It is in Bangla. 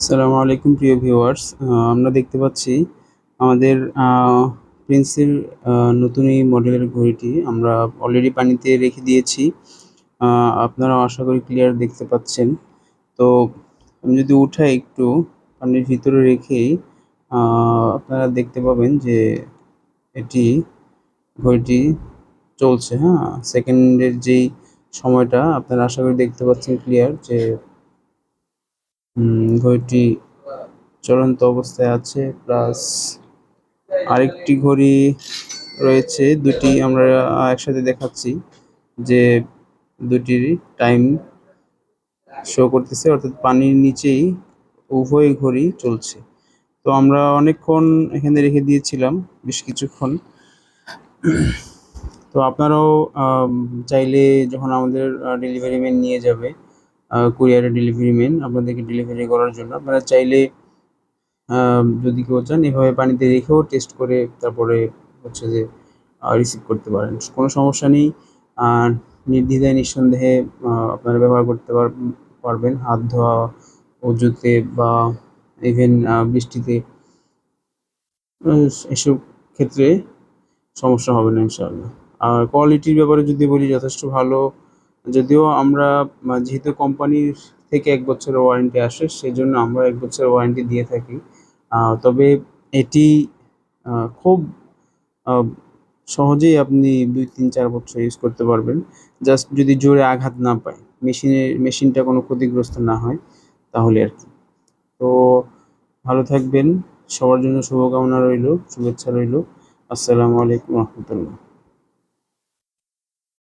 আসসালামু আলাইকুম প্রিয় ভিউয়ার্স। আমরা দেখতে পাচ্ছি আমাদের প্রিন্সের নতুন এই মডেলের ঘড়িটি আমরা অলরেডি পানিতে রেখে দিয়েছি। আপনারা আশা করি ক্লিয়ার দেখতে পাচ্ছেন। তো আমি যদি উঠাই একটু পানির ভিতরে রেখেই আপনারা দেখতে পাবেন যে এটি ঘড়িটি চলছে, হ্যাঁ? সেকেন্ডের যেই সময়টা আপনারা আশা করি দেখতে পাচ্ছেন ক্লিয়ার যে ঘড়িটি চলন্ত অবস্থায় আছে। প্লাস আরেকটি ঘড়ি রয়েছে, দুটি আমরা একসাথে দেখাচ্ছি যে দুটির টাইম শো করতেছে, অর্থাৎ পানির নিচেই উভয় ঘড়ি চলছে। তো আমরা অনেকক্ষণ এখানে রেখে দিয়েছিলাম, বেশ কিছুক্ষণ। তো আপনারাও চাইলে যখন আমাদের ডেলিভারি ম্যান নিয়ে যাবে, কুরিয়ারের ডেলিভারি ম্যান আপনাদেরকে ডেলিভারি করার জন্য, আপনারা চাইলে যদি কেউ চান এভাবে পানিতে রেখেও টেস্ট করে তারপরে হচ্ছে যে রিসিভ করতে পারেন। কোনো সমস্যা নেই। নির্দ্বিধায় নিঃসন্দেহে আপনারা ব্যবহার করতে পারবেন হাত ধোয়া, অজুতে বা ইভেন বৃষ্টিতে। এসব ক্ষেত্রে সমস্যা হবে না ইনশাআল্লাহ। আর কোয়ালিটির ব্যাপারে যদি বলি, যথেষ্ট ভালো। যদিও আমরা যেহেতু কোম্পানির থেকে ১ বছরের ওয়ারেন্টি আসে, সেজন্য আমরা ১ বছরের ওয়ারেন্টি দিয়ে থাকি। তবে এটি খুব আ সহজেই আপনি ২, ৩, ৪ বছর ইউজ করতে পারবেন। জাস্ট যদি জোরে আঘাত না পায়, মেশিনটা কোনো ক্ষতিগ্রস্ত না হয়, তাহলে আরকি। তো ভালো থাকবেন। সবার জন্য শুভকামনা রইলো, শুভেচ্ছা রইলো। আসসালামু আলাইকুম ওয়া রাহমাতুল্লাহ।